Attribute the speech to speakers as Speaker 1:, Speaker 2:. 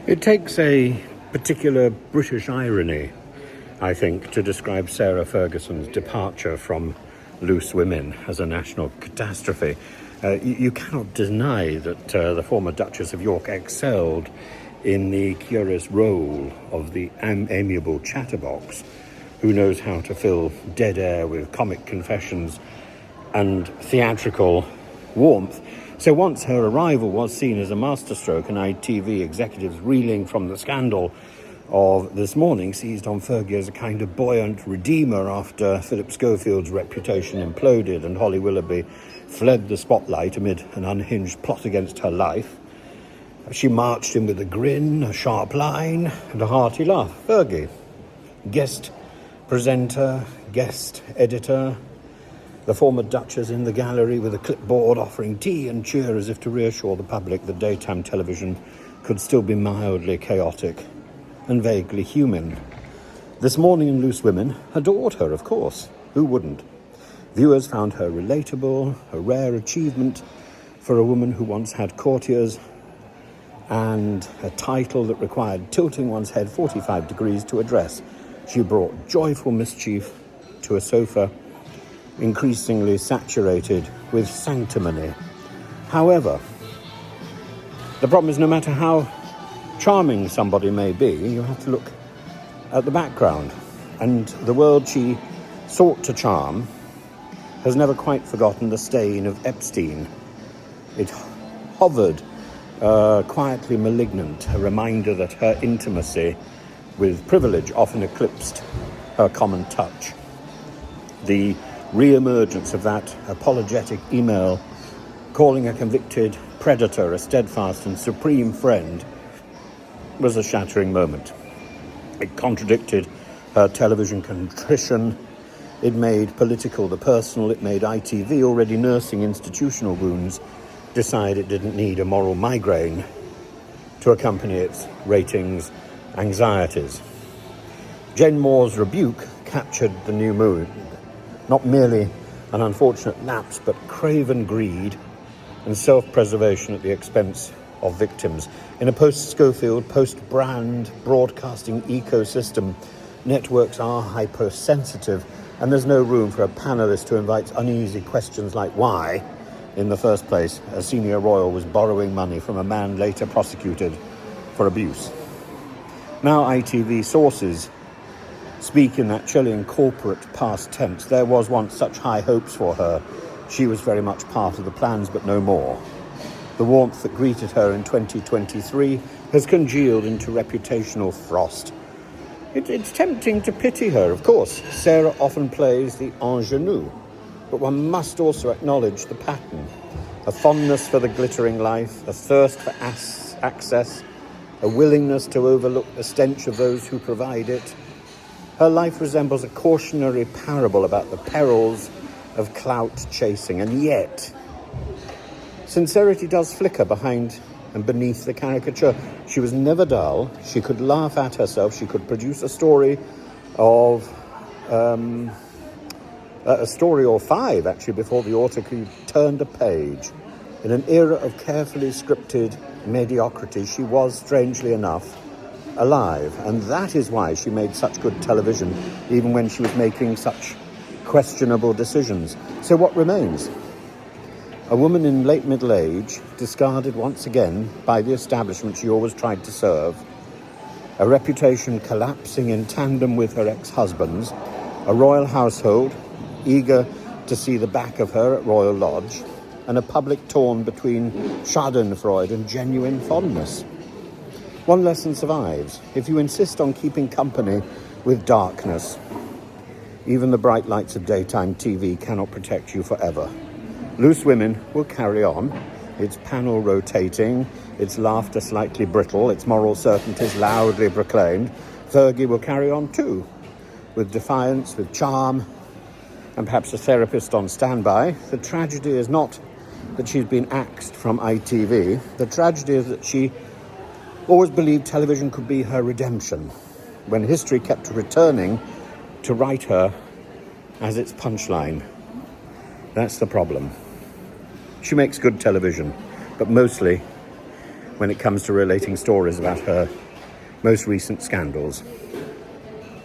Speaker 1: It takes a particular British irony, I think, to describe Sarah Ferguson's departure from Loose Women as a national catastrophe. You cannot deny that the former Duchess of York excelled in the curious role of the amiable chatterbox who knows how to fill dead air with comic confessions and theatrical warmth. So once her arrival was seen as a masterstroke, and ITV executives reeling from the scandal of this morning seized on Fergie as a kind of buoyant redeemer after Philip Schofield's reputation imploded and Holly Willoughby fled the spotlight amid an unhinged plot against her life. She marched in with a grin, a sharp line, and a hearty laugh. Fergie, guest presenter, guest editor, the former Duchess in the gallery with a clipboard offering tea and cheer as if to reassure the public that daytime television could still be mildly chaotic and vaguely human. This morning in Loose Women adored her, of course. Who wouldn't? Viewers found her relatable, a rare achievement for a woman who once had courtiers and a title that required tilting one's head 45 degrees to address. She brought joyful mischief to a sofa increasingly saturated with sanctimony. However, the problem is no matter how charming somebody may be, you have to look at the background. And the world she sought to charm has never quite forgotten the stain of Epstein. It hovered quietly malignant, a reminder that her intimacy with privilege often eclipsed her common touch. The re-emergence of that apologetic email calling a convicted predator a steadfast and supreme friend was a shattering moment. It contradicted her television contrition. It made political the personal. It made ITV, already nursing institutional wounds, decide it didn't need a moral migraine to accompany its ratings anxieties. Jane Moore's rebuke captured the new mood. Not merely an unfortunate lapse, but craven greed and self-preservation at the expense of victims. In a post-Schofield, post-Brand broadcasting ecosystem, networks are hypersensitive, and there's no room for a panelist who invites uneasy questions like why, in the first place, a senior royal was borrowing money from a man later prosecuted for abuse. Now ITV sources speak in that chilling corporate past tense. There was once such high hopes for her. She was very much part of the plans, but no more. The warmth that greeted her in 2023 has congealed into reputational frost. It's tempting to pity her, of course. Sarah often plays the ingenue, but one must also acknowledge the pattern. A fondness for the glittering life, a thirst for access, a willingness to overlook the stench of those who provide it. Her life resembles a cautionary parable about the perils of clout chasing, and yet sincerity does flicker behind and beneath the caricature. She was never dull. She could laugh at herself. She could produce a story or five, actually, before the author could turn a page. In an era of carefully scripted mediocrity, she was, strangely enough, alive, and that is why she made such good television, even when she was making such questionable decisions. So what remains? A woman in late middle age, discarded once again by the establishment she always tried to serve, a reputation collapsing in tandem with her ex-husband's, a royal household eager to see the back of her at Royal Lodge, and a public torn between schadenfreude and genuine fondness. One lesson survives. If you insist on keeping company with darkness, even the bright lights of daytime TV cannot protect you forever. Loose Women will carry on, its panel rotating, its laughter slightly brittle, its moral certainties loudly proclaimed. Fergie will carry on too, with defiance, with charm, and perhaps a therapist on standby. The tragedy is not that she's been axed from ITV. The tragedy is that she always believed television could be her redemption, when history kept returning to write her as its punchline. That's the problem. She makes good television, but mostly when it comes to relating stories about her most recent scandals.